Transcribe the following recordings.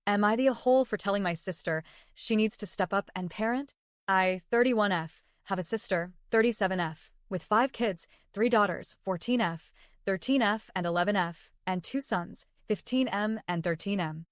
Am I the a-hole for telling my sister she needs to step up and parent? I, 31F, have a sister, 37F, with 5 kids, 3 daughters, 14F, 13F and 11F, and 2 sons, 15M and 13M.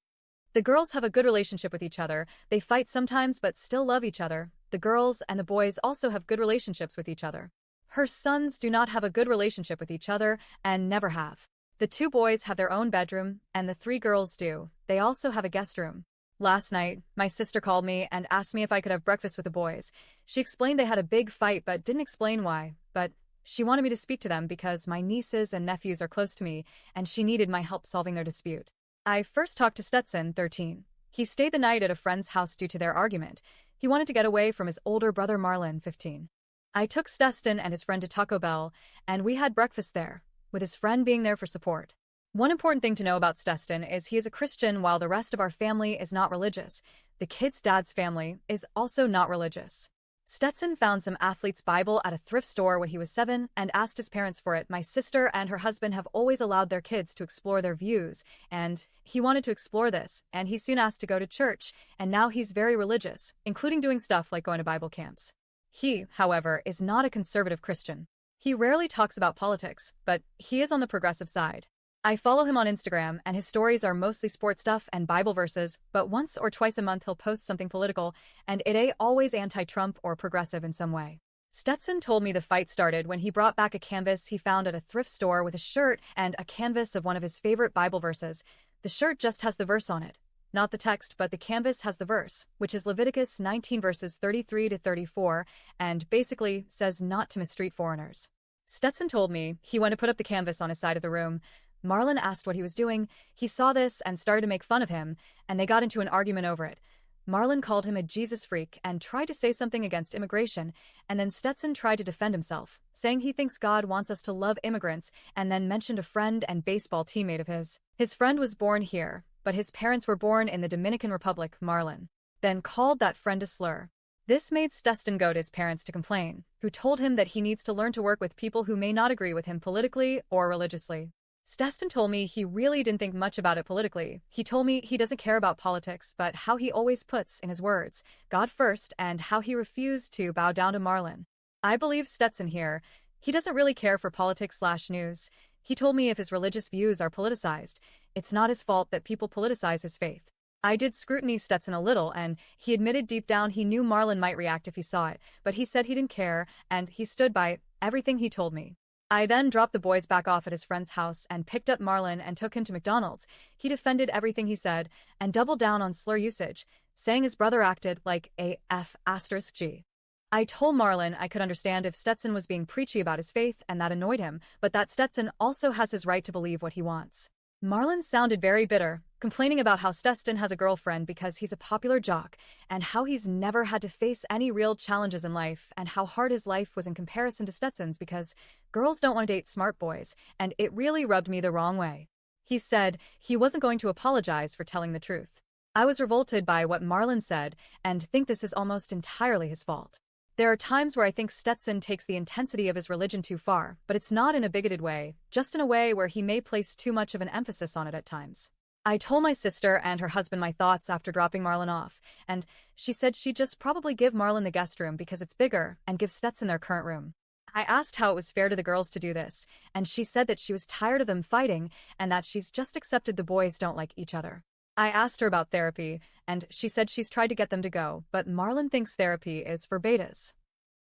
The girls have a good relationship with each other. They fight sometimes but still love each other. The girls and the boys also have good relationships with each other. Her sons do not have a good relationship with each other and never have. The 2 boys have their own bedroom, and the 3 girls do. They also have a guest room. Last night, my sister called me and asked me if I could have breakfast with the boys. She explained they had a big fight but didn't explain why, but she wanted me to speak to them because my nieces and nephews are close to me, and she needed my help solving their dispute. I first talked to Stetson, 13. He stayed the night at a friend's house due to their argument. He wanted to get away from his older brother Marlon, 15. I took Stetson and his friend to Taco Bell, and we had breakfast there, with his friend being there for support. One important thing to know about Stetson is he is a Christian while the rest of our family is not religious. The kid's dad's family is also not religious. Stetson found some athlete's Bible at a thrift store when he was 7 and asked his parents for it. My sister and her husband have always allowed their kids to explore their views, and he wanted to explore this, and he soon asked to go to church, and now he's very religious, including doing stuff like going to Bible camps. He, however, is not a conservative Christian. He rarely talks about politics, but he is on the progressive side. I follow him on Instagram, and his stories are mostly sports stuff and Bible verses, but once or twice a month he'll post something political, and it ain't always anti-Trump or progressive in some way. Stetson told me the fight started when he brought back a canvas he found at a thrift store with a shirt and a canvas of one of his favorite Bible verses. The shirt just has the verse on it. Not the text, but the canvas has the verse, which is Leviticus 19 verses 33 to 34, and basically says not to mistreat foreigners. Stetson told me he went to put up the canvas on his side of the room. Marlon asked what he was doing. He saw this and started to make fun of him, and they got into an argument over it. Marlon called him a Jesus freak and tried to say something against immigration, and then Stetson tried to defend himself, saying he thinks God wants us to love immigrants, and then mentioned a friend and baseball teammate of his. His friend was born here, but his parents were born in the Dominican Republic. Marlon then called that friend a slur. This made Stetson go to his parents to complain, who told him that he needs to learn to work with people who may not agree with him politically or religiously. Stetson told me he really didn't think much about it politically. He told me he doesn't care about politics, but how he always puts, in his words, God first, and how he refused to bow down to Marlon. I believe Stetson here. He doesn't really care for politics/news. He told me if his religious views are politicized, it's not his fault that people politicize his faith. I did scrutiny Stetson a little, and he admitted deep down he knew Marlon might react if he saw it, but he said he didn't care, and he stood by everything he told me. I then dropped the boys back off at his friend's house and picked up Marlon and took him to McDonald's. He defended everything he said and doubled down on slur usage, saying his brother acted like a F***G. I told Marlon I could understand if Stetson was being preachy about his faith and that annoyed him, but that Stetson also has his right to believe what he wants. Marlon sounded very bitter, complaining about how Stetson has a girlfriend because he's a popular jock, and how he's never had to face any real challenges in life, and how hard his life was in comparison to Stetson's because girls don't want to date smart boys, and it really rubbed me the wrong way. He said he wasn't going to apologize for telling the truth. I was revolted by what Marlon said and think this is almost entirely his fault. There are times where I think Stetson takes the intensity of his religion too far, but it's not in a bigoted way, just in a way where he may place too much of an emphasis on it at times. I told my sister and her husband my thoughts after dropping Marlon off, and she said she'd just probably give Marlon the guest room because it's bigger and give Stetson their current room. I asked how it was fair to the girls to do this, and she said that she was tired of them fighting and that she's just accepted the boys don't like each other. I asked her about therapy, and she said she's tried to get them to go, but Marlon thinks therapy is for betas.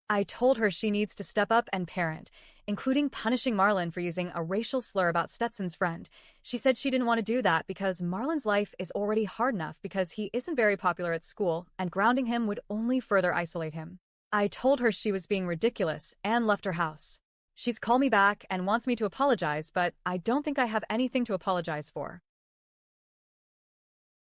I told her she needs to step up and parent, including punishing Marlon for using a racial slur about Stetson's friend. She said she didn't want to do that because Marlon's life is already hard enough because he isn't very popular at school, and grounding him would only further isolate him. I told her she was being ridiculous and left her house. She's called me back and wants me to apologize, but I don't think I have anything to apologize for.